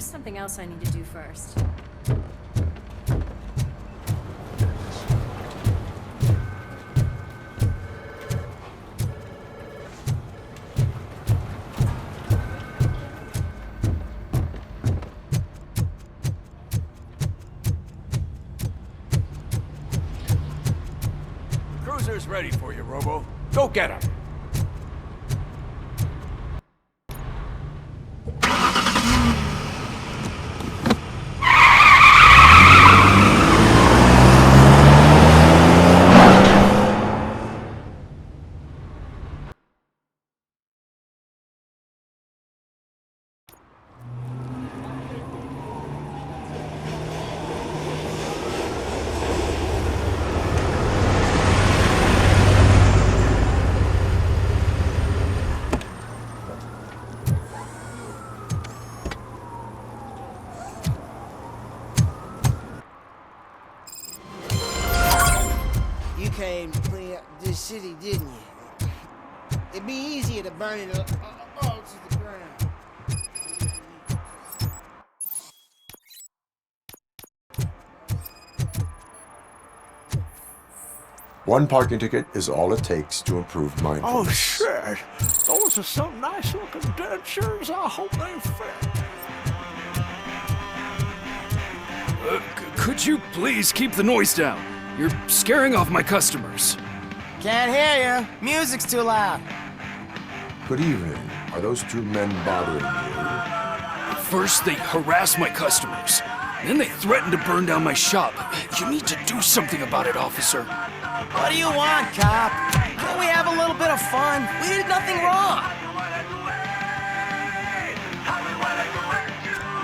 there's something else I need to do first. Cruiser's ready for you, Robo. Go get him. You came to clean up this city, didn't you? It'd be easier to burn it all to the ground. One parking ticket is all it takes to improve Oh, mindfulness. shit. Those are some nice-looking dentures. I hope they fit. Could you please keep the noise down? You're scaring off my customers. Can't hear you. Music's too loud. Good evening. Are those two men bothering you? First, they harass my customers. Then they threaten to burn down my shop. You need to do something about it, officer. What do you want, cop? Can't we have a little bit of fun? We did nothing wrong.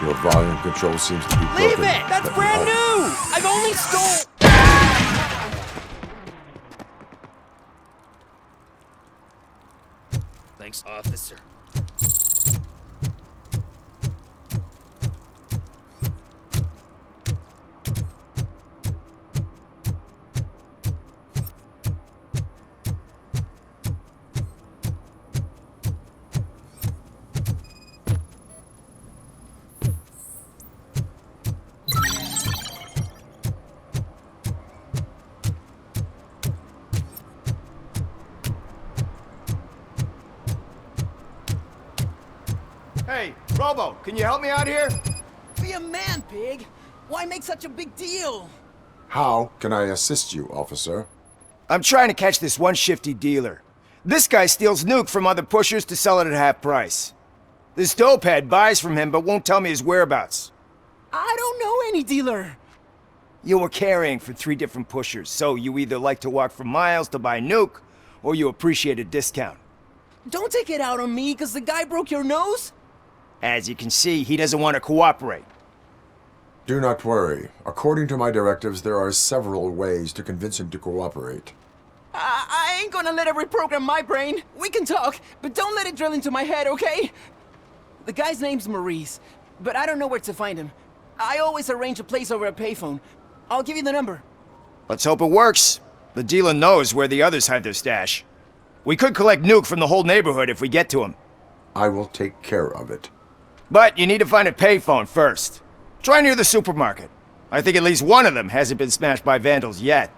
Your volume control seems to be broken. Leave it! That's Let me brand help. new! I've only stole... Thanks, officer. Hey, Robo, can you help me out here? Be a man, pig. Why make such a big deal? How can I assist you, officer? I'm trying to catch this one shifty dealer. This guy steals nuke from other pushers to sell it at half price. This dopehead buys from him but won't tell me his whereabouts. I don't know any dealer. You were carrying for 3 different pushers, so you either like to walk for miles to buy nuke, or you appreciate a discount. Don't take it out on me because the guy broke your nose. As you can see, he doesn't want to cooperate. Do not worry. According to my directives, there are several ways to convince him to cooperate. I ain't gonna let it reprogram my brain. We can talk, but don't let it drill into my head, okay? The guy's name's Maurice, but I don't know where to find him. I always arrange a place over a payphone. I'll give you the number. Let's hope it works. The dealer knows where the others hide their stash. We could collect nuke from the whole neighborhood if we get to him. I will take care of it. But you need to find a payphone first. Try near the supermarket. I think at least one of them hasn't been smashed by vandals yet.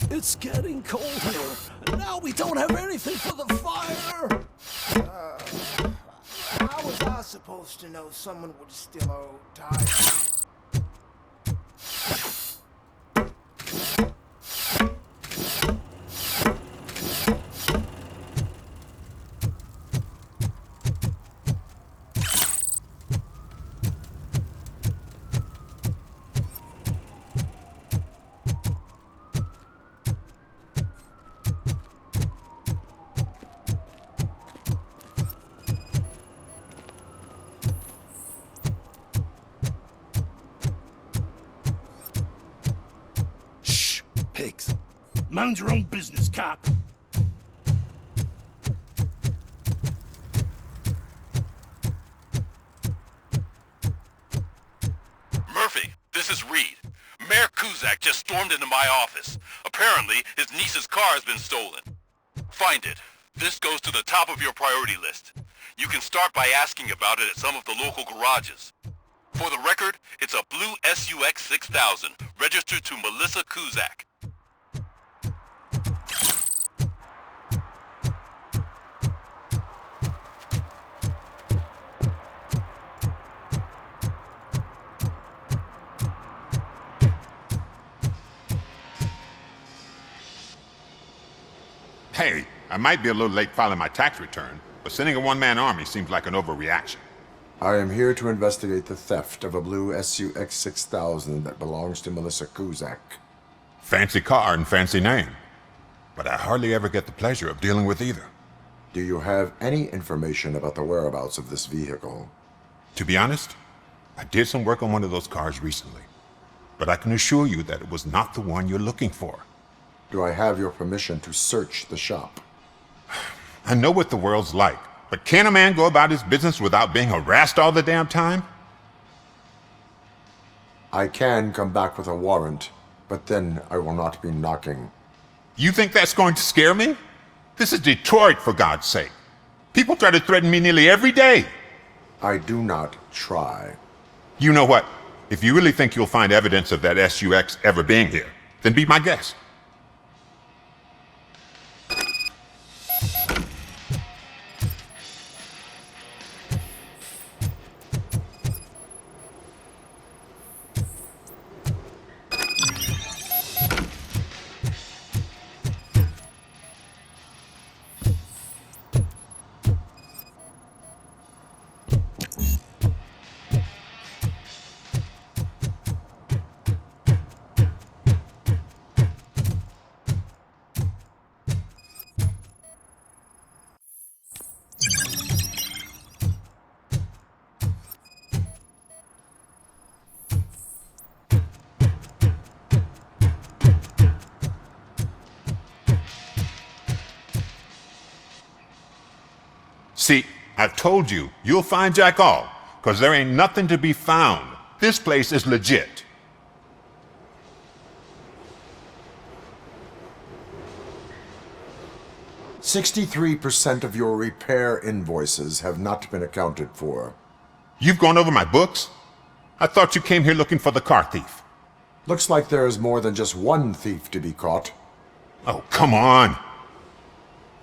It's getting colder, and now we don't have anything for the fire. How was I supposed to know someone would steal our old tires? Pigs. Mind your own business, cop. Murphy, this is Reed. Mayor Kuzak just stormed into my office. Apparently, his niece's car has been stolen. Find it. This goes to the top of your priority list. You can start by asking about it at some of the local garages. For the record, it's a blue SUX 6000, registered to Melissa Kuzak. Hey, I might be a little late filing my tax return, but sending a one-man army seems like an overreaction. I am here to investigate the theft of a blue SUX 6000 that belongs to Melissa Kuzak. Fancy car and fancy name, but I hardly ever get the pleasure of dealing with either. Do you have any information about the whereabouts of this vehicle? To be honest, I did some work on one of those cars recently, but I can assure you that it was not the one you're looking for. Do I have your permission to search the shop? I know what the world's like, but can a man go about his business without being harassed all the damn time? I can come back with a warrant, but then I will not be knocking. You think that's going to scare me? This is Detroit, for God's sake. People try to threaten me nearly every day. I do not try. You know what? If you really think you'll find evidence of that SUX ever being here, then be my guest. See, I've told you, you'll find Jack all, because there ain't nothing to be found. This place is legit. "63% of your repair invoices have not been accounted for. You've gone over my books? I thought you came here looking for the car thief. Looks like there is more than just one thief to be caught. Oh, come on.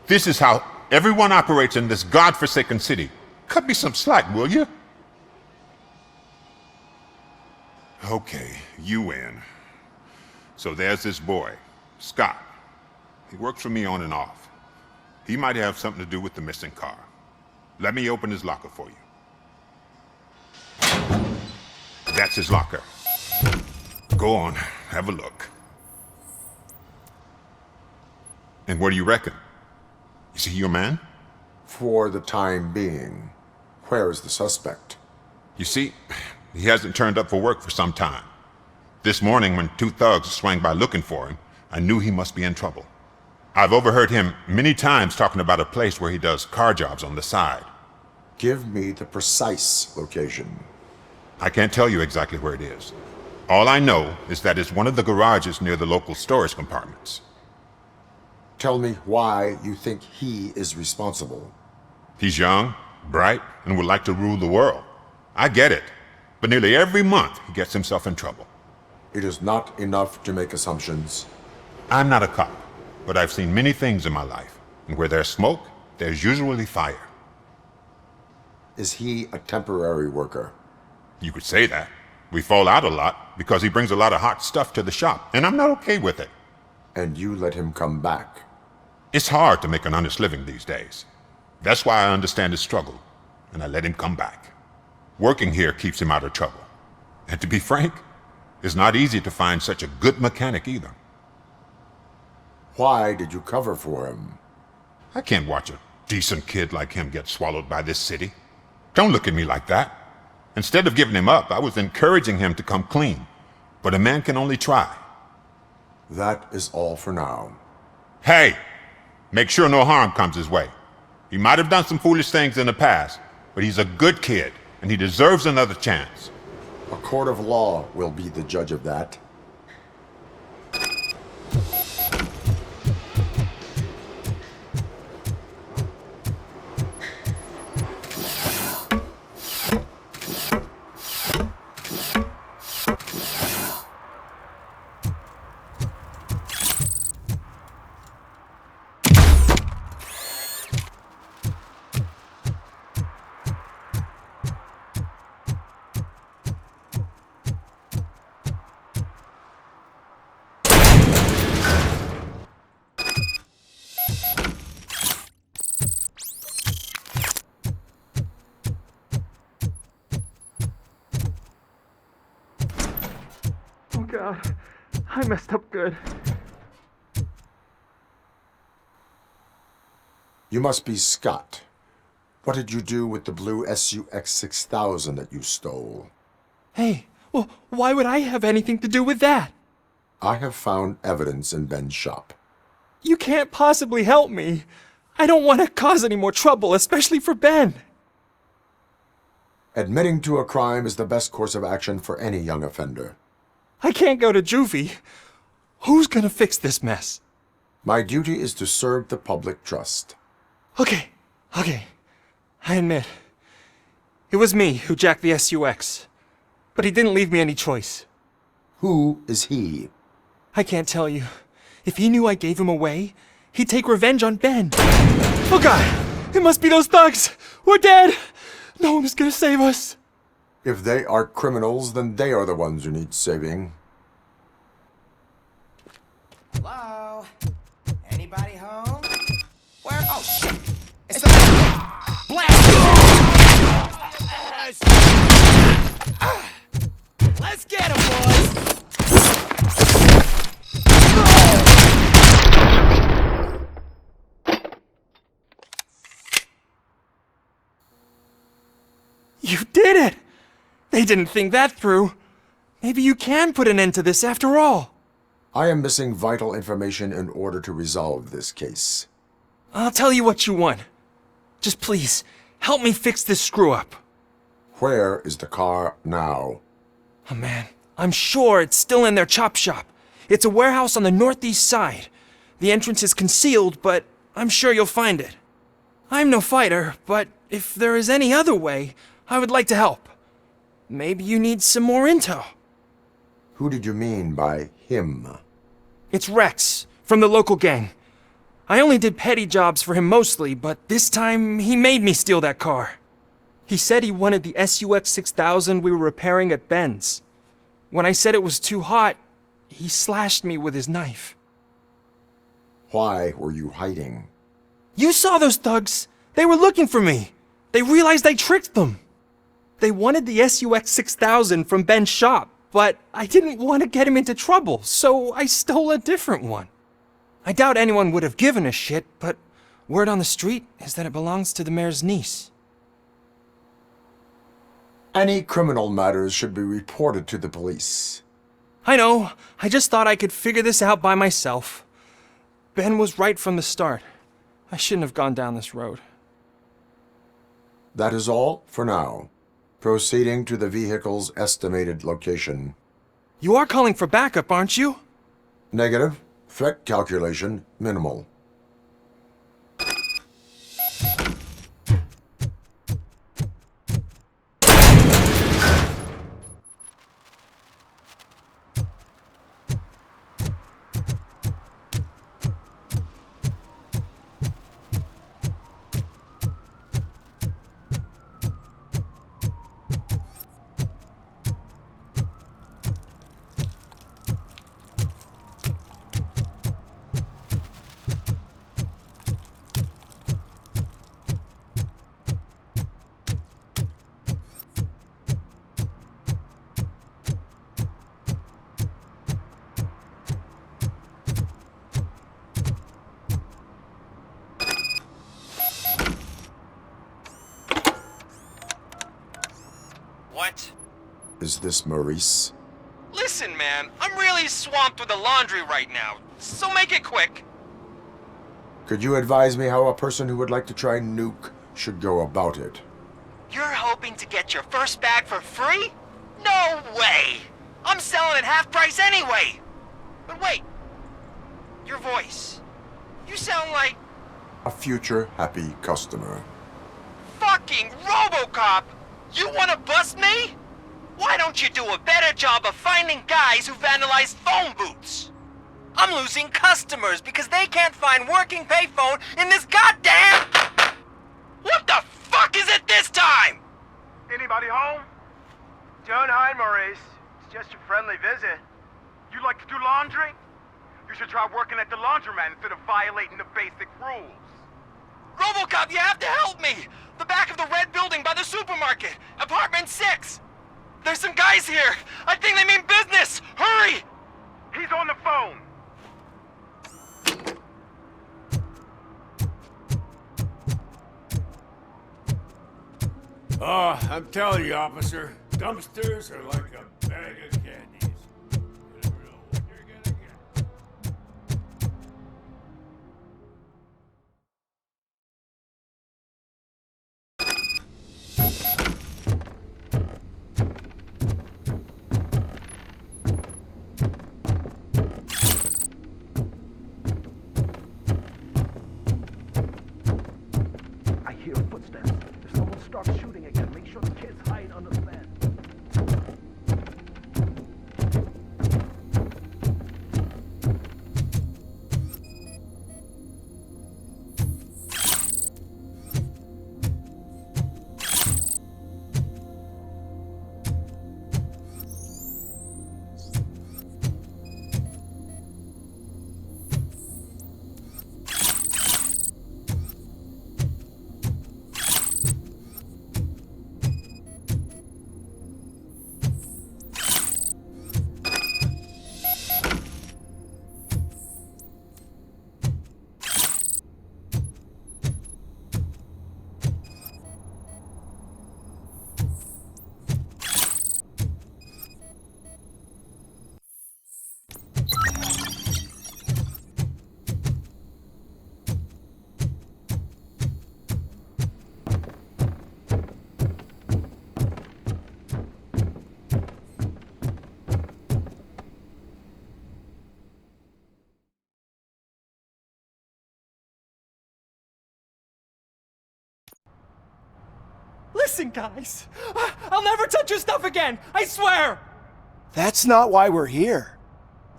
This is how everyone operates in this godforsaken city. Cut me some slack, will you? Okay, you win. So there's this boy, Scott. He works for me on and off. He might have something to do with the missing car. Let me open his locker for you. That's his locker. Go on, have a look. And what do you reckon? Is he your man? For the time being. Where is the suspect? You see, he hasn't turned up for work for some time. This morning, when two thugs swang by looking for him, I knew he must be in trouble. I've overheard him many times talking about a place where he does car jobs on the side. Give me the precise location. I can't tell you exactly where it is. All I know is that it's one of the garages near the local storage compartments. Tell me why you think he is responsible. He's young, bright, and would like to rule the world. I get it. But nearly every month, he gets himself in trouble. It is not enough to make assumptions. I'm not a cop, but I've seen many things in my life. And where there's smoke, there's usually fire. Is he a temporary worker? You could say that. We fall out a lot because he brings a lot of hot stuff to the shop, and I'm not okay with it. And you let him come back? It's hard to make an honest living these days. That's why I understand his struggle, and I let him come back. Working here keeps him out of trouble. And to be frank, it's not easy to find such a good mechanic either. Why did you cover for him? I can't watch a decent kid like him get swallowed by this city. Don't look at me like that. Instead of giving him up, I was encouraging him to come clean. But a man can only try. That is all for now. Hey! Make sure no harm comes his way. He might have done some foolish things in the past, but he's a good kid, and he deserves another chance. A court of law will be the judge of that. God. I messed up good. You must be Scott. What did you do with the blue SUX 6000 that you stole? Hey, well, why would I have anything to do with that? I have found evidence in Ben's shop. You can't possibly help me. I don't want to cause any more trouble, especially for Ben. Admitting to a crime is the best course of action for any young offender. I can't go to juvie. Who's gonna fix this mess? My duty is to serve the public trust. Okay. I admit. It was me who jacked the SUX. But he didn't leave me any choice. Who is he? I can't tell you. If he knew I gave him away, he'd take revenge on Ben. Oh God! It must be those thugs! We're dead! No one is gonna save us. If they are criminals, then they are the ones who need saving. Hello? Anybody home? Where? Oh, shit! It's Let's get him, boys! You did it! They didn't think that through. Maybe you can put an end to this after all. I am missing vital information in order to resolve this case. I'll tell you what you want. Just please, help me fix this screw-up. Where is the car now? Oh man, I'm sure it's still in their chop shop. It's a warehouse on the northeast side. The entrance is concealed, but I'm sure you'll find it. I'm no fighter, but if there is any other way, I would like to help. Maybe you need some more intel. Who did you mean by him? It's Rex, from the local gang. I only did petty jobs for him mostly, but this time he made me steal that car. He said he wanted the SUX 6000 we were repairing at Ben's. When I said it was too hot, he slashed me with his knife. Why were you hiding? You saw those thugs! They were looking for me! They realized I tricked them! They wanted the SUX 6000 from Ben's shop, but I didn't want to get him into trouble, so I stole a different one. I doubt anyone would have given a shit, but word on the street is that it belongs to the mayor's niece. Any criminal matters should be reported to the police. I know, I just thought I could figure this out by myself. Ben was right from the start. I shouldn't have gone down this road. That is all for now. Proceeding to the vehicle's estimated location. You are calling for backup, aren't you? Negative. Threat calculation minimal. What? Is this Maurice? Listen, man, I'm really swamped with the laundry right now, so make it quick. Could you advise me how a person who would like to try Nuke should go about it? You're hoping to get your first bag for free? No way! I'm selling at half price anyway! But wait, your voice. You sound like A future happy customer. fucking RoboCop! You wanna bust me? Why don't you do a better job of finding guys who vandalize phone booths? I'm losing customers because they can't find working payphone in this goddamn... What the fuck is it this time? Anybody home? Don't hide, Maurice. It's just a friendly visit. You like to do laundry? You should try working at the laundromat instead of violating the basic rules. RoboCop, you have to help me! The back of the red building by the supermarket, apartment 6. There's some guys here. I think they mean business. Hurry! He's on the phone! Oh, I'm telling you, officer, dumpsters are like a bag of candies. You never know what you're gonna get. I hear footsteps. If someone starts shooting again, make sure the kids hide under the bed. Listen, guys. I'll never touch your stuff again. I swear. That's not why we're here.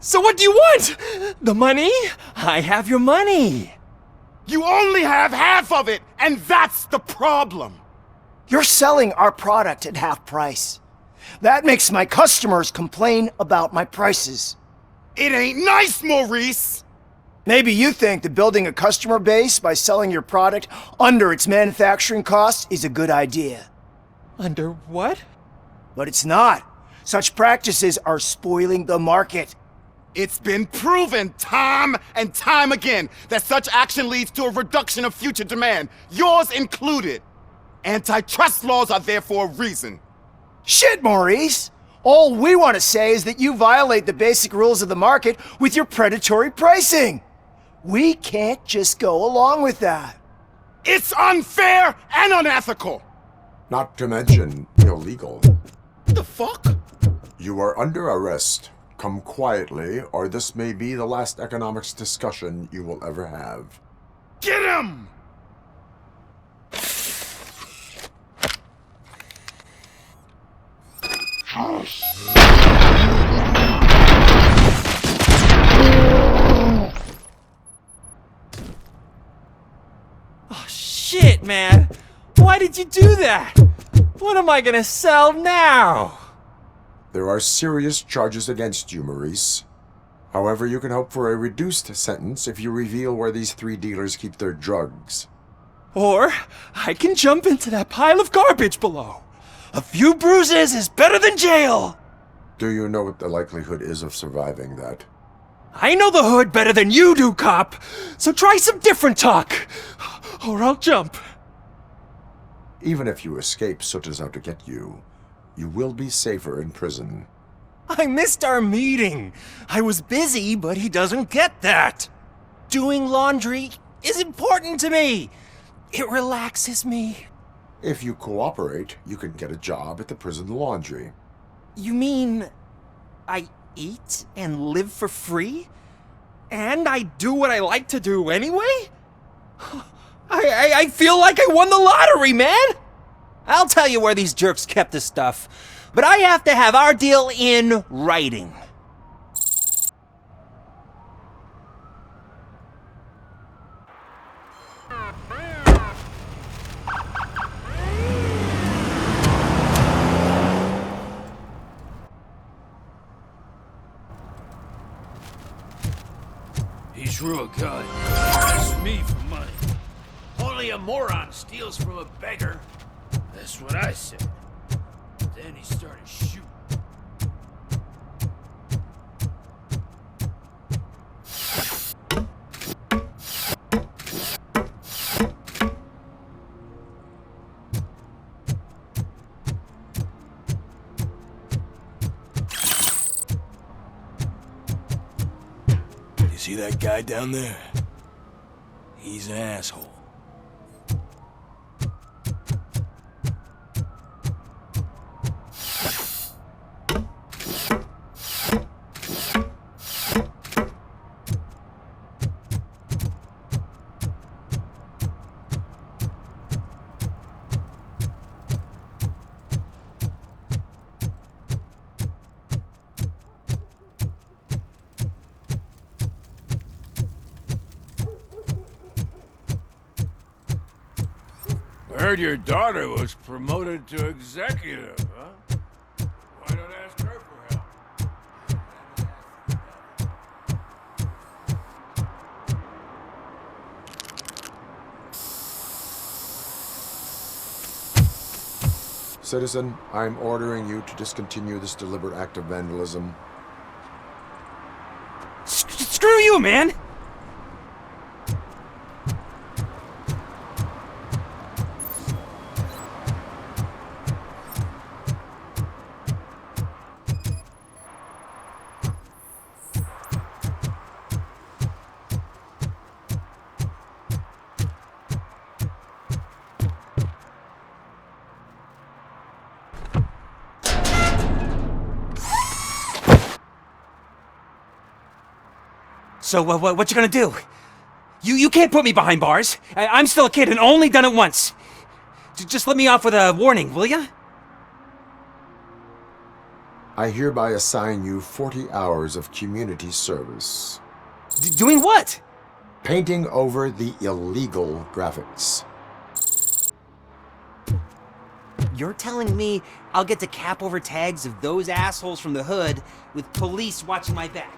So what do you want? The money? I have your money. You only have half of it, and that's the problem. You're selling our product at half price. That makes my customers complain about my prices. It ain't nice, Maurice! Maybe you think that building a customer base by selling your product under its manufacturing costs is a good idea. Under what? But it's not. Such practices are spoiling the market. It's been proven time and time again that such action leads to a reduction of future demand, yours included. Antitrust laws are there for a reason. Shit, Maurice! All we want to say is that you violate the basic rules of the market with your predatory pricing. We can't just go along with that. It's unfair and unethical! Not to mention illegal. The fuck? You are under arrest. Come quietly, or this may be the last economics discussion you will ever have. Get him! Oh, shit, man. Why did you do that? What am I gonna sell now? There are serious charges against you, Maurice. However, you can hope for a reduced sentence if you reveal where these 3 dealers keep their drugs. Or I can jump into that pile of garbage below. A few bruises is better than jail. Do you know what the likelihood is of surviving that? I know the hood better than you do, cop. So try some different talk, or I'll jump. Even if you escape Soot is out to get you, you will be safer in prison. I missed our meeting. I was busy, but he doesn't get that. Doing laundry is important to me. It relaxes me. If you cooperate, you can get a job at the prison laundry. You mean I eat and live for free? And I do what I like to do anyway? I feel like I won the lottery, man! I'll tell you where these jerks kept the stuff, but I have to have our deal in writing. He's real good. Ask me for money. Only a moron steals from a beggar. That's what I said. Then he started shooting. that guy down there? He's an asshole. I heard your daughter was promoted to executive, huh? Why not ask her for help? Citizen, I'm ordering you to discontinue this deliberate act of vandalism. Screw you, man! So, what you gonna do? You can't put me behind bars. I'm still a kid and only done it once. Just let me off with a warning, will ya? I hereby assign you 40 hours of community service. Doing what? Painting over the illegal graphics. You're telling me I'll get to cap over tags of those assholes from the hood with police watching my back?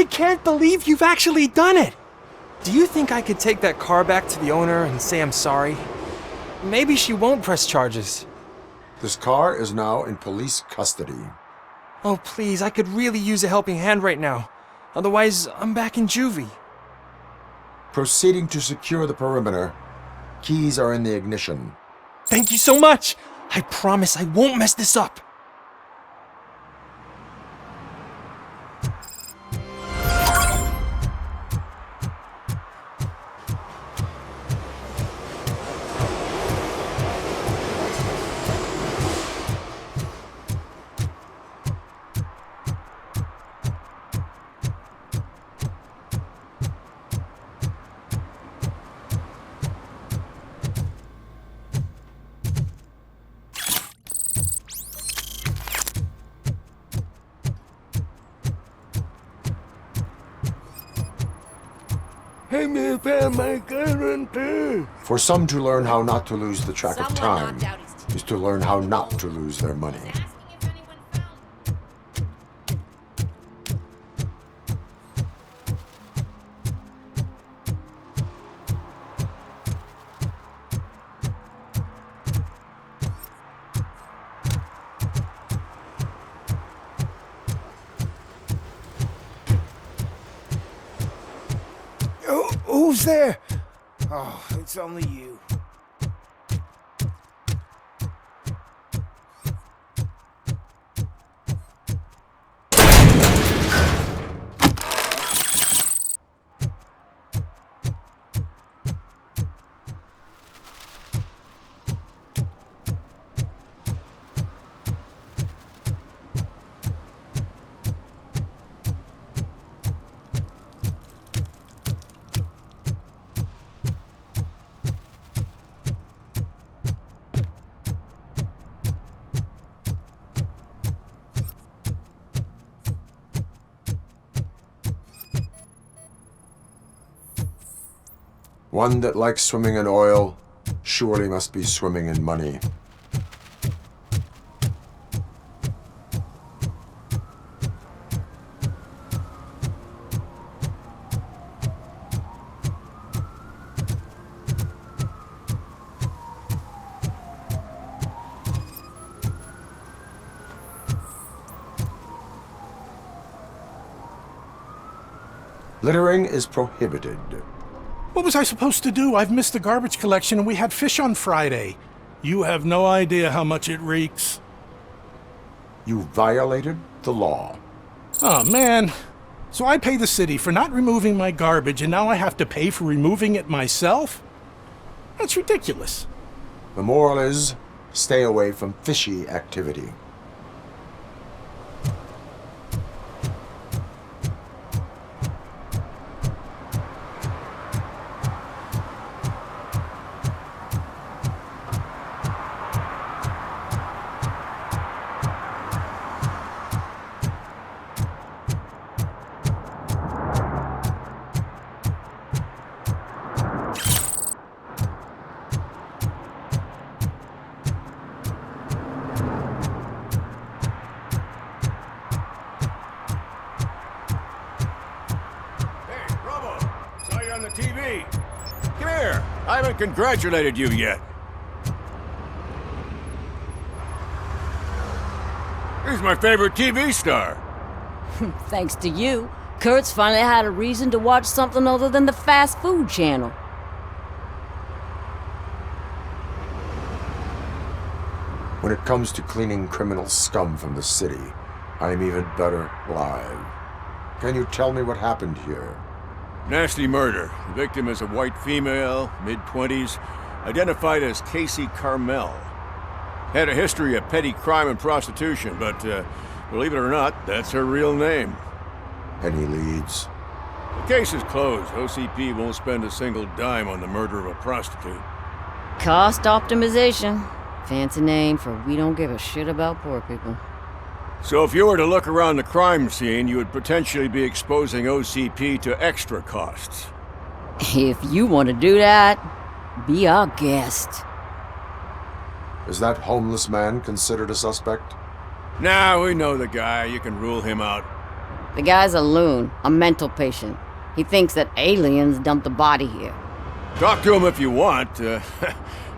can't believe you've actually done it! Do you think I could take that car back to the owner and say I'm sorry? Maybe she won't press charges. This car is now in police custody. Oh, please, I could really use a helping hand right now. Otherwise, I'm back in juvie. Proceeding to secure the perimeter. Keys are in the ignition. Thank you so much! I promise I won't mess this up. For some to learn how not to lose the track of Someone time knocked out his teeth. is to learn how not to lose their money. Asking if anyone found Who's there? Oh, it's only you. One that likes swimming in oil surely must be swimming in money. Littering is prohibited. What was I supposed to do? I've missed the garbage collection and we had fish on Friday. You have no idea how much it reeks. You violated the law. Oh, man. So I pay the city for not removing my garbage and now I have to pay for removing it myself? That's ridiculous. The moral is, stay away from fishy activity. TV. Come here. I haven't congratulated you yet. He's my favorite TV star. Thanks to you, Kurt's finally had a reason to watch something other than the fast food channel. When it comes to cleaning criminal scum from the city, I'm even better live. Can you tell me what happened here? Nasty murder. The victim is a white female, mid-20s, identified as Casey Carmel. Had a history of petty crime and prostitution, but believe it or not, that's her real name. Any leads? The case is closed. OCP won't spend a single dime on the murder of a prostitute. Cost optimization. Fancy name for we don't give a shit about poor people. So if you were to look around the crime scene, you would potentially be exposing OCP to extra costs. If you want to do that, be our guest. Is that homeless man considered a suspect? Nah, we know the guy. You can rule him out. The guy's a loon, a mental patient. He thinks that aliens dumped the body here. Talk to him if you want.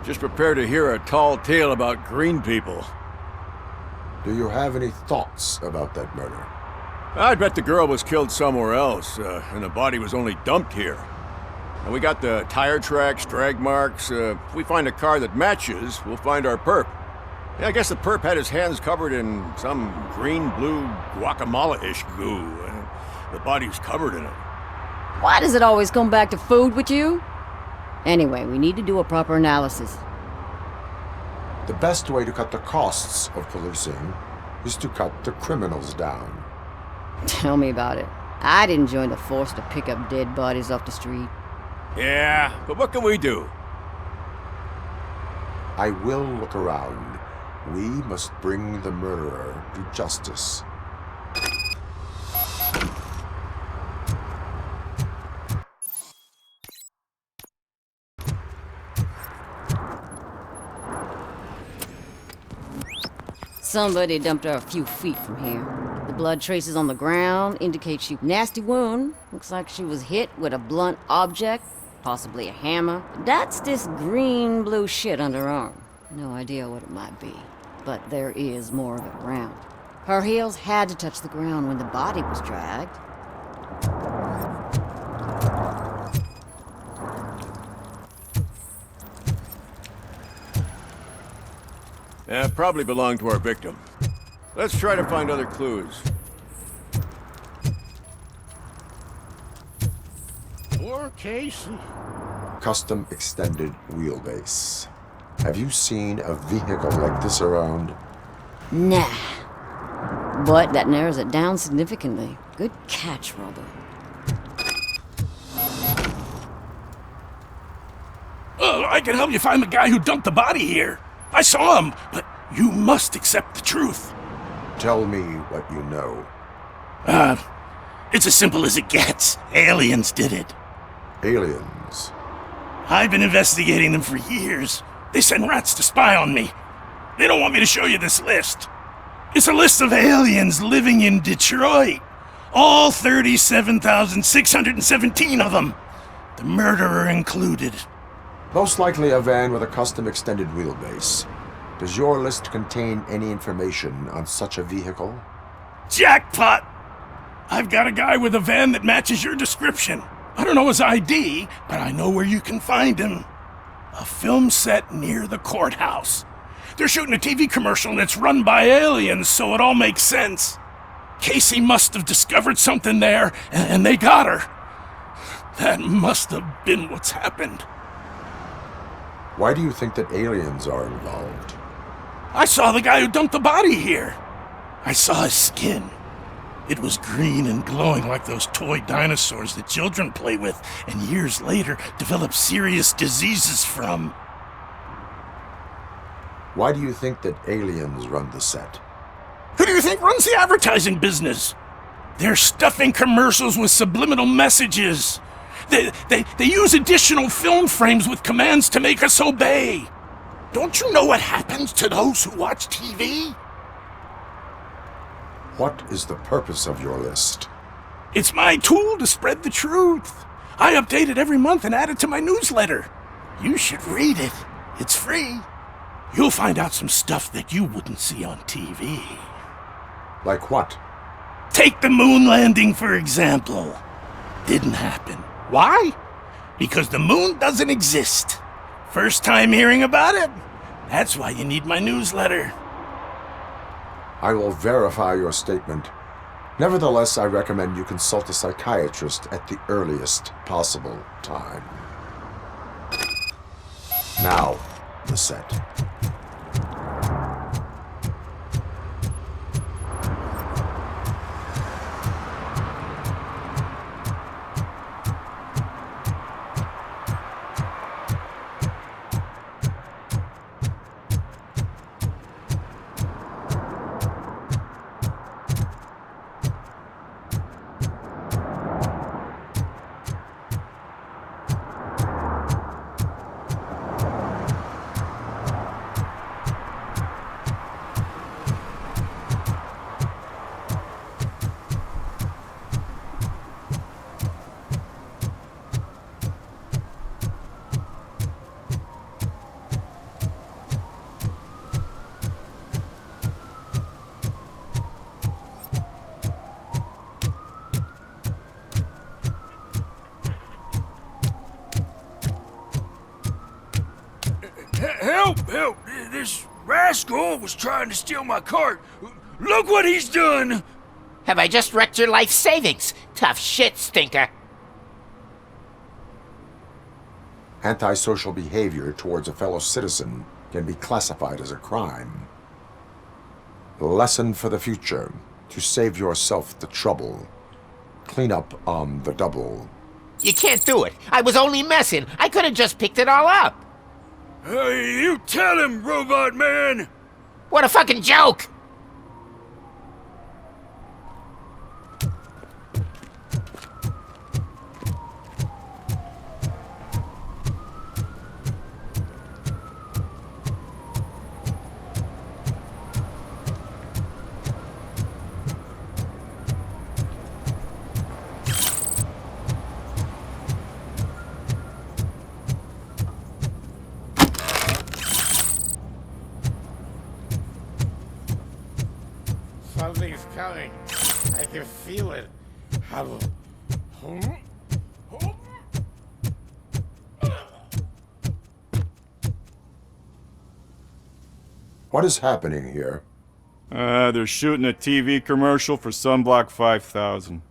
Just prepare to hear a tall tale about green people. Do you have any thoughts about that murder? I'd bet the girl was killed somewhere else, and the body was only dumped here. And we got the tire tracks, drag marks. If we find a car that matches, we'll find our perp. Yeah, I guess the perp had his hands covered in some green-blue guacamole-ish goo. The body's covered in it. Why does it always come back to food with you? Anyway, we need to do a proper analysis. The best way to cut the costs of policing is to cut the criminals down. Tell me about it. I didn't join the force to pick up dead bodies off the street. Yeah, but what can we do? I will look around. We must bring the murderer to justice. Somebody dumped her a few feet from here. The blood traces on the ground indicate she nasty wound. Looks like she was hit with a blunt object, possibly a hammer. That's this green-blue shit under her arm. No idea what it might be, but there is more of it around. Her heels had to touch the ground when the body was dragged. Probably belonged to our victim. Let's try to find other clues. Poor Casey. Custom extended wheelbase. Have you seen a vehicle like this around? Nah. But that narrows it down significantly. Good catch, Robo. Oh, I can help you find the guy who dumped the body here. I saw him, but you must accept the truth. Tell me what you know. It's as simple as it gets. Aliens did it. Aliens? I've been investigating them for years. They send rats to spy on me. They don't want me to show you this list. It's a list of aliens living in Detroit. All 37,617 of them. The murderer included. Most likely a van with a custom extended wheelbase. Does your list contain any information on such a vehicle? Jackpot! I've got a guy with a van that matches your description. I don't know his ID, but I know where you can find him. A film set near the courthouse. They're shooting a TV commercial and it's run by aliens, so it all makes sense. Casey must have discovered something there, and they got her. That must have been what's happened. Why do you think that aliens are involved? I saw the guy who dumped the body here. I saw his skin. It was green and glowing like those toy dinosaurs that children play with and years later develop serious diseases from. Why do you think that aliens run the set? Who do you think runs the advertising business? They're stuffing commercials with subliminal messages. They use additional film frames with commands to make us obey. Don't you know what happens to those who watch TV? What is the purpose of your list? It's my tool to spread the truth. I update it every month and add it to my newsletter. You should read it. It's free. You'll find out some stuff that you wouldn't see on TV. Like what? Take the moon landing, for example. Didn't happen. Why? Because the moon doesn't exist. First time hearing about it? That's why you need my newsletter. I will verify your statement. Nevertheless, I recommend you consult a psychiatrist at the earliest possible time. Now, the set. Help! Help! This rascal was trying to steal my cart. Look what he's done! Have I just wrecked your life savings? Tough shit, stinker. Antisocial behavior towards a fellow citizen can be classified as a crime. Lesson for the future: to save yourself the trouble. Clean up on the double. You can't do it. I was only messing. I could have just picked it all up. Hey, you tell him, Robot Man! What a fucking joke! Something's coming. I can feel it. What is happening here? They're shooting a TV commercial for Sunblock 5000.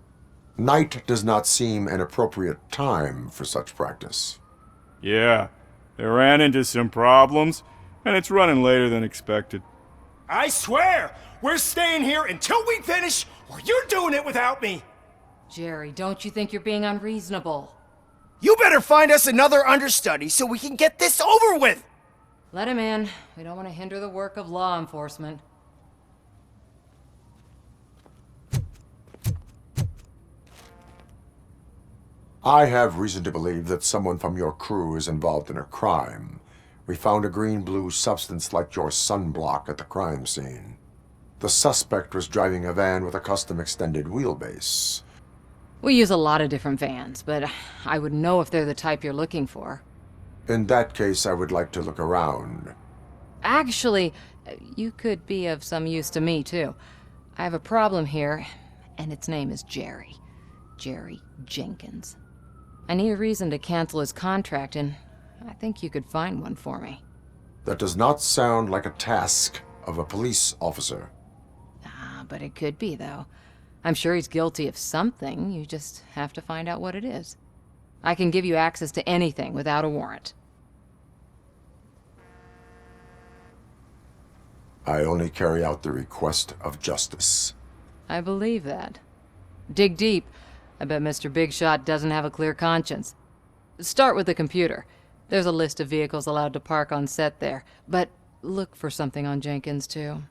Night does not seem an appropriate time for such practice. Yeah, they ran into some problems, and it's running later than expected. I swear, we're staying here until we finish, or you're doing it without me. Jerry, don't you think you're being unreasonable? You better find us another understudy so we can get this over with! Let him in. We don't want to hinder the work of law enforcement. I have reason to believe that someone from your crew is involved in a crime. We found a green-blue substance like your sunblock at the crime scene. The suspect was driving a van with a custom extended wheelbase. We use a lot of different vans, but I would know if they're the type you're looking for. In that case, I would like to look around. Actually, you could be of some use to me, too. I have a problem here, and its name is Jerry. Jerry Jenkins. I need a reason to cancel his contract, and I think you could find one for me. That does not sound like a task of a police officer. But it could be, though. I'm sure he's guilty of something. You just have to find out what it is. I can give you access to anything without a warrant. I only carry out the request of justice. I believe that. Dig deep. I bet Mr. Big Shot doesn't have a clear conscience. Start with the computer. There's a list of vehicles allowed to park on set there, but look for something on Jenkins, too.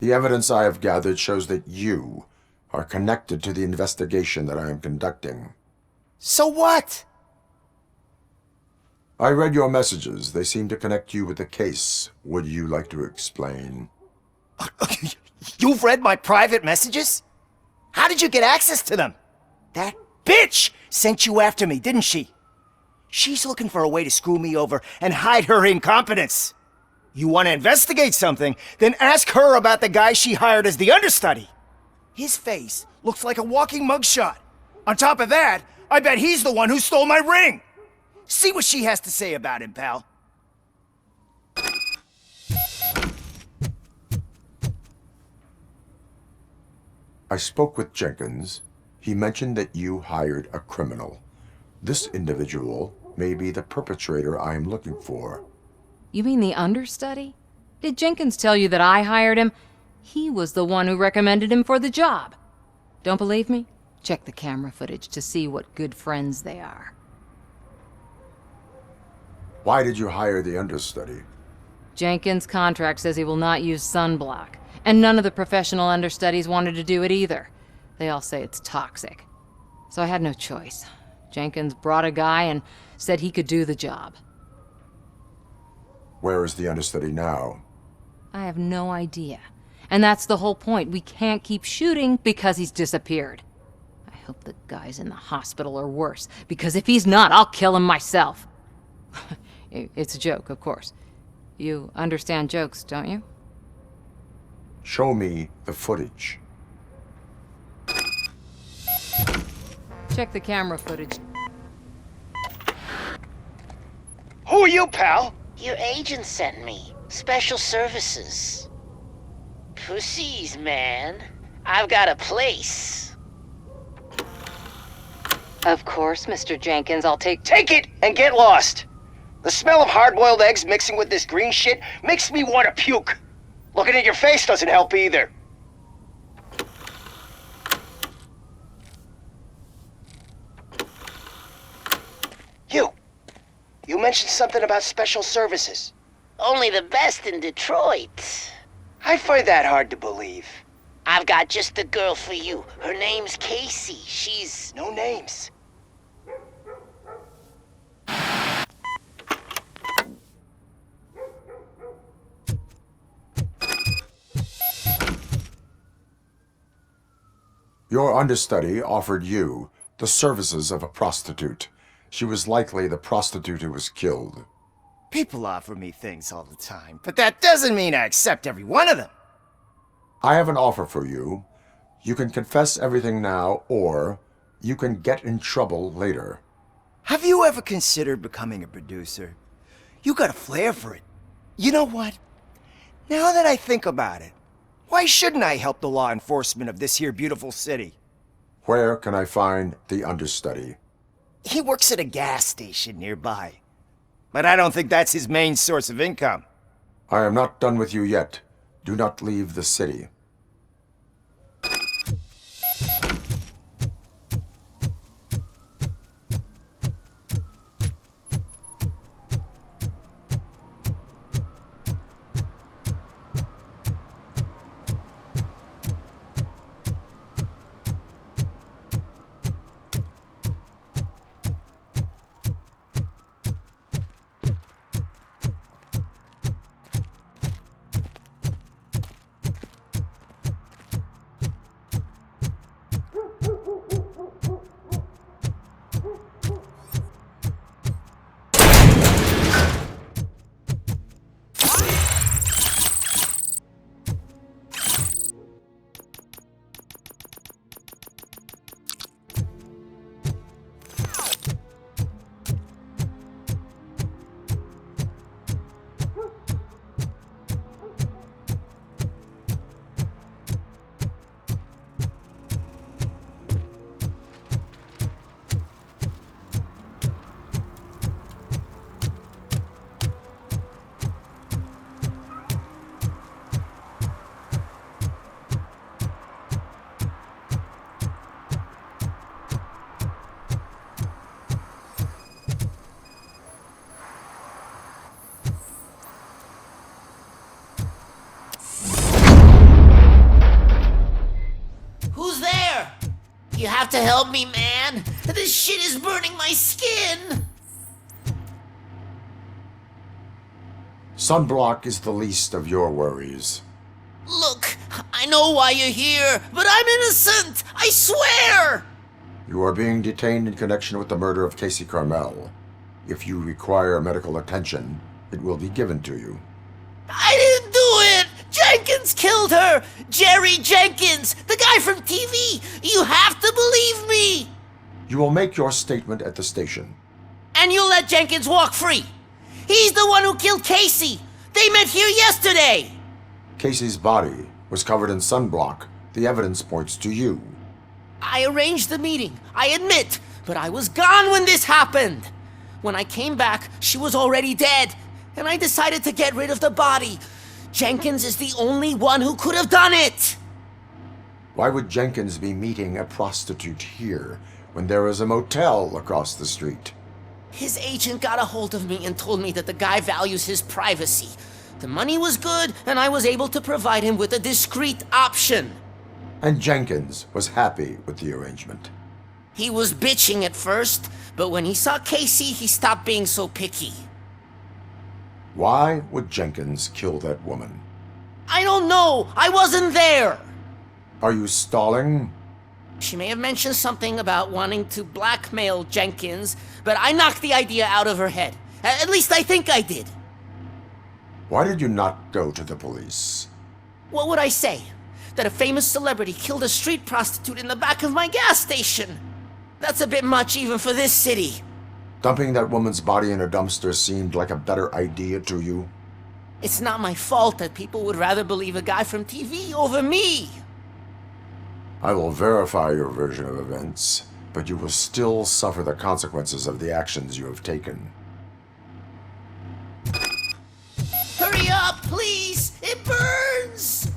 The evidence I have gathered shows that you are connected to the investigation that I am conducting. So what? I read your messages. They seem to connect you with the case. Would you like to explain? You've read my private messages? How did you get access to them? That bitch sent you after me, didn't she? She's looking for a way to screw me over and hide her incompetence. You want to investigate something, then ask her about the guy she hired as the understudy. His face looks like a walking mugshot. On top of that, I bet he's the one who stole my ring. See what she has to say about him, pal. I spoke with Jenkins. He mentioned that you hired a criminal. This individual may be the perpetrator I am looking for. You mean the understudy? Did Jenkins tell you that I hired him? He was the one who recommended him for the job. Don't believe me? Check the camera footage to see what good friends they are. Why did you hire the understudy? Jenkins' contract says he will not use sunblock, and none of the professional understudies wanted to do it either. They all say it's toxic. So I had no choice. Jenkins brought a guy and said he could do the job. Where is the understudy now? I have no idea. And that's the whole point. We can't keep shooting because he's disappeared. I hope the guy's in the hospital or worse, because if he's not, I'll kill him myself. It's a joke, of course. You understand jokes, don't you? Show me the footage. Check the camera footage. Who are you, pal? Your agent sent me. Special services. Pussies, man. I've got a place. Of course, Mr. Jenkins, I'll take Take it and get lost. The smell of hard-boiled eggs mixing with this green shit makes me want to puke. Looking at your face doesn't help either. You mentioned something about special services. Only the best in Detroit. I find that hard to believe. I've got just the girl for you. Her name's Casey. She's... No names. Your understudy offered you the services of a prostitute. She was likely the prostitute who was killed. People offer me things all the time, but that doesn't mean I accept every one of them. I have an offer for you. You can confess everything now, or you can get in trouble later. Have you ever considered becoming a producer? You got a flair for it. You know what? Now that I think about it, why shouldn't I help the law enforcement of this here beautiful city? Where can I find the understudy? He works at a gas station nearby. But I don't think that's his main source of income. I am not done with you yet. Do not leave the city. You have to help me, man. This shit is burning my skin. Sunblock is the least of your worries. Look, I know why you're here, but I'm innocent. I swear. You are being detained in connection with the murder of Casey Carmel. If you require medical attention, it will be given to you. I didn't do it! Jenkins killed her! Jerry Jenkins! The guy from TV! You have to believe me! You will make your statement at the station. And you'll let Jenkins walk free! He's the one who killed Casey! They met here yesterday! Casey's body was covered in sunblock. The evidence points to you. I arranged the meeting, I admit, but I was gone when this happened! When I came back, she was already dead, and I decided to get rid of the body. Jenkins is the only one who could have done it! Why would Jenkins be meeting a prostitute here when there is a motel across the street? His agent got a hold of me and told me that the guy values his privacy. The money was good, and I was able to provide him with a discreet option. And Jenkins was happy with the arrangement. He was bitching at first, but when he saw Casey, he stopped being so picky. Why would Jenkins kill that woman? I don't know! I wasn't there! Are you stalling? She may have mentioned something about wanting to blackmail Jenkins, but I knocked the idea out of her head. At least I think I did. Why did you not go to the police? What would I say? That a famous celebrity killed a street prostitute in the back of my gas station? That's a bit much even for this city. Dumping that woman's body in a dumpster seemed like a better idea to you? It's not my fault that people would rather believe a guy from TV over me. I will verify your version of events, but you will still suffer the consequences of the actions you have taken. Hurry up, please! It burns!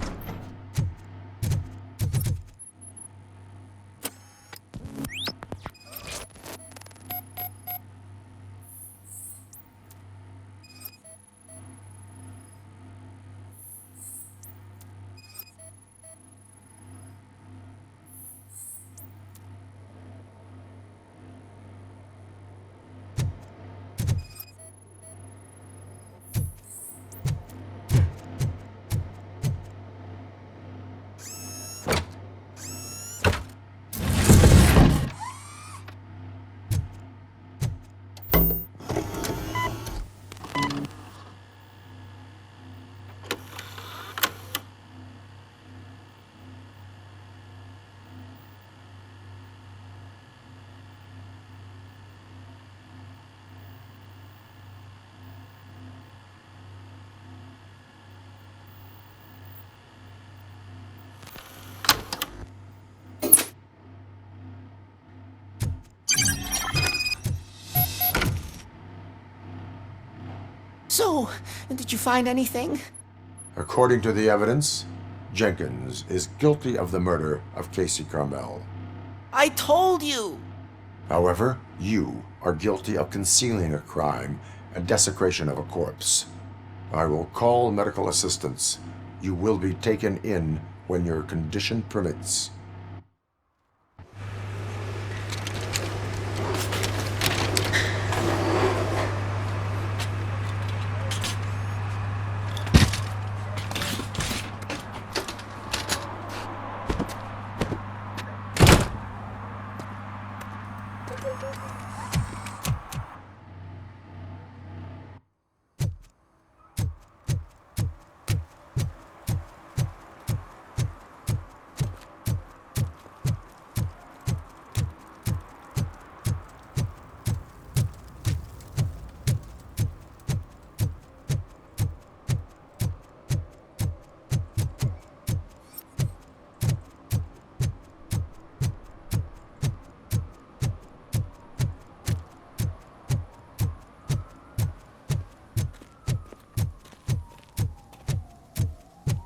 So, did you find anything? According to the evidence, Jenkins is guilty of the murder of Casey Carmel. I told you! However, you are guilty of concealing a crime and desecration of a corpse. I will call medical assistance. You will be taken in when your condition permits.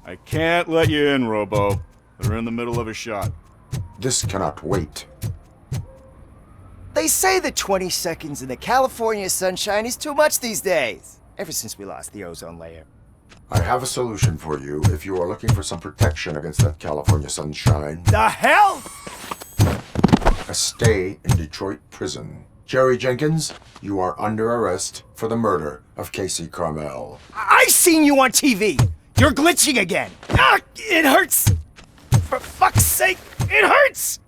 I can't let you in, Robo. They're in the middle of a shot. This cannot wait. They say that 20 seconds in the California sunshine is too much these days. Ever since we lost the ozone layer. I have a solution for you if you are looking for some protection against that California sunshine. The hell? A stay in Detroit prison. Jerry Jenkins, you are under arrest for the murder of Casey Carmel. I seen you on TV! You're glitching again! Ah, it hurts! For fuck's sake, it hurts!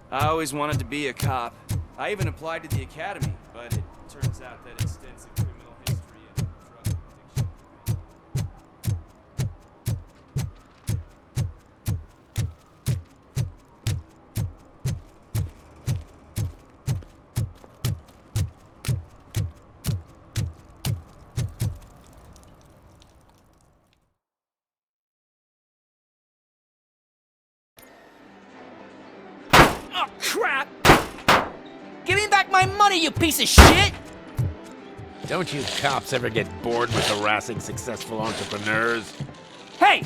I always wanted to be a cop. I even applied to the academy, but it turns out that extensive criminal history and drug addiction. Oh, crap! Give me back my money, you piece of shit! Don't you cops ever get bored with harassing successful entrepreneurs? Hey!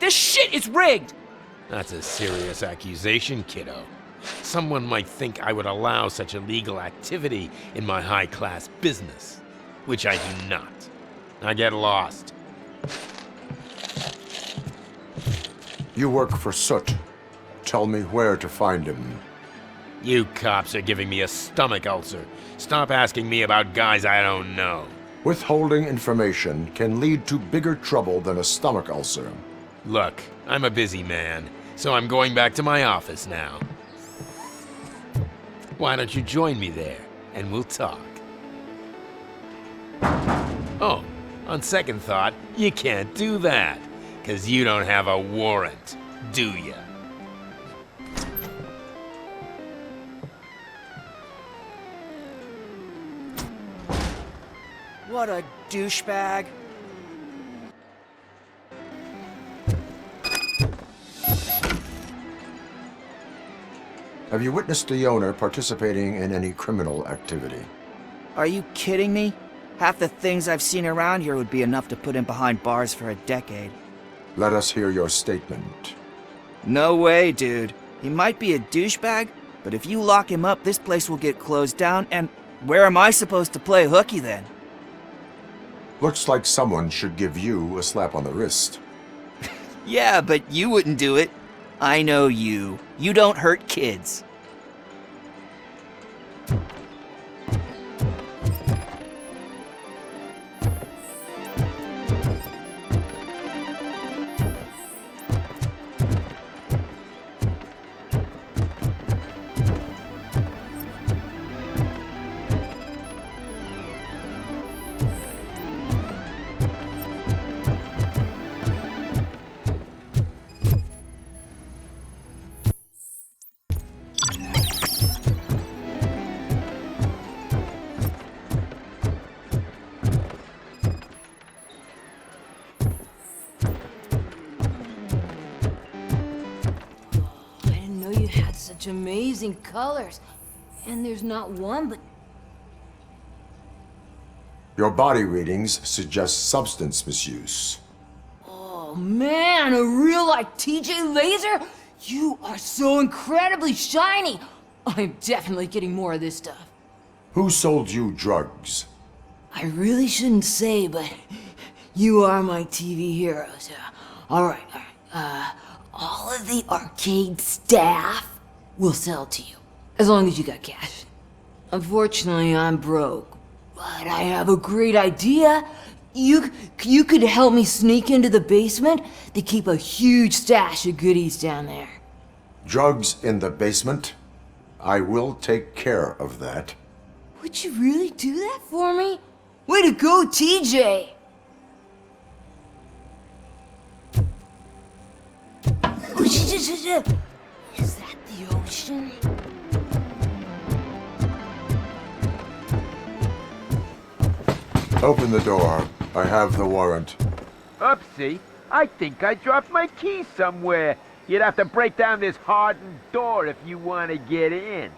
This shit is rigged! That's a serious accusation, kiddo. Someone might think I would allow such illegal activity in my high-class business, which I do not. I get lost. You work for Soot. Tell me where to find him. You cops are giving me a stomach ulcer. Stop asking me about guys I don't know. Withholding information can lead to bigger trouble than a stomach ulcer. Look, I'm a busy man, so I'm going back to my office now. Why don't you join me there, and we'll talk. Oh, on second thought, you can't do that, 'cause you don't have a warrant, do ya? What a douchebag. Have you witnessed the owner participating in any criminal activity? Are you kidding me? Half the things I've seen around here would be enough to put him behind bars for a decade. Let us hear your statement. No way, dude. He might be a douchebag, but if you lock him up, this place will get closed down, and where am I supposed to play hooky then? Looks like someone should give you a slap on the wrist. Yeah, but you wouldn't do it. I know you. You don't hurt kids. Such amazing colors. And there's not one, but... Your body readings suggest substance misuse. Oh man, a real like TJ laser? You are so incredibly shiny. I'm definitely getting more of this stuff. Who sold you drugs? I really shouldn't say, but you are my TV heroes. All right. All of the arcade staff will sell to you, as long as you got cash. Unfortunately, I'm broke, but I have a great idea. You could help me sneak into the basement. They keep a huge stash of goodies down there. Drugs in the basement? I will take care of that. Would you really do that for me? Way to go, TJ! Is that the ocean? Open the door. I have the warrant. Oopsie. I think I dropped my keys somewhere. You'd have to break down this hardened door if you want to get in.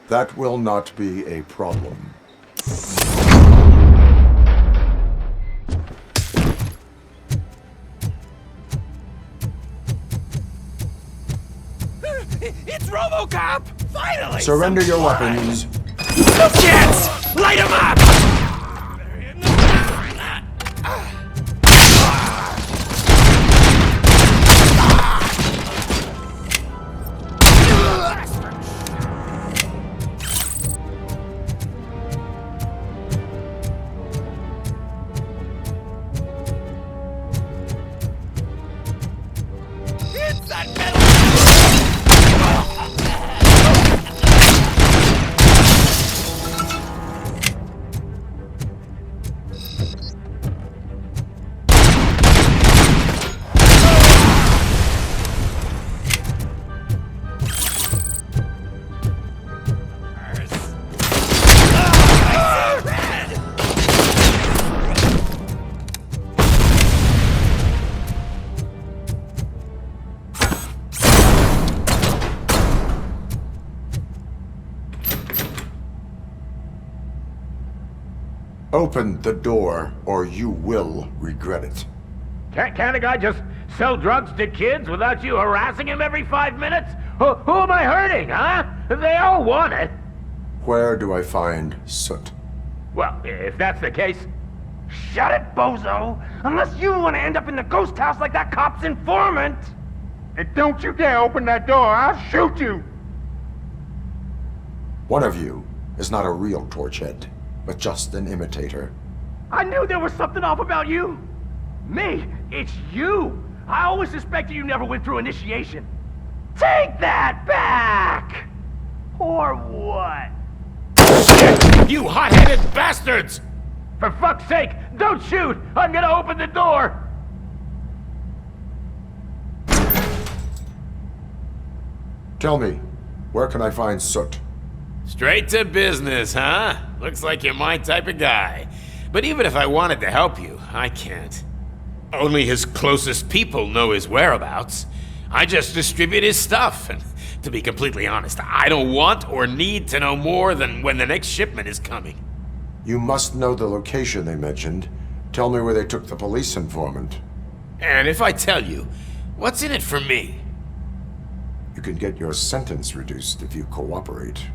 That will not be a problem. It's RoboCop! Finally! Surrender your weapons. No chance! Light him up! It's that metal! Open the door, or you will regret it. Can't a guy just sell drugs to kids without you harassing him every 5 minutes? Who am I hurting, huh? They all want it. Where do I find Soot? Well, if that's the case, shut it, bozo! Unless you want to end up in the ghost house like that cop's informant! And don't you dare open that door, I'll shoot you! One of you is not a real Torchhead, but just an imitator. I knew there was something off about you! Me? It's you! I always suspected you never went through initiation. Take that back! Or what? Shit! You hot-headed bastards! For fuck's sake, don't shoot! I'm gonna open the door! Tell me, where can I find Soot? Straight to business, huh? Looks like you're my type of guy. But even if I wanted to help you, I can't. Only his closest people know his whereabouts. I just distribute his stuff, and to be completely honest, I don't want or need to know more than when the next shipment is coming. You must know the location they mentioned. Tell me where they took the police informant. And if I tell you, what's in it for me? You can get your sentence reduced if you cooperate.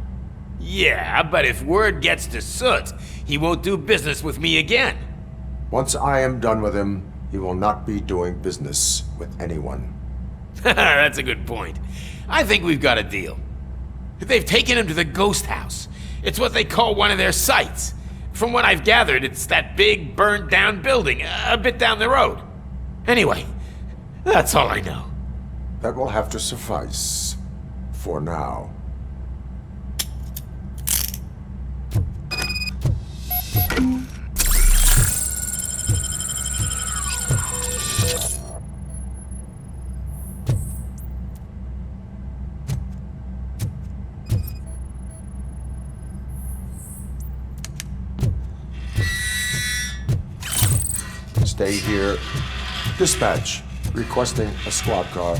Yeah, but if word gets to Soot, he won't do business with me again. Once I am done with him, he will not be doing business with anyone. That's a good point. I think we've got a deal. They've taken him to the ghost house. It's what they call one of their sites. From what I've gathered, it's that big, burned-down building a bit down the road. Anyway, that's all I know. That will have to suffice. For now. Stay here. Dispatch. Requesting a squad car.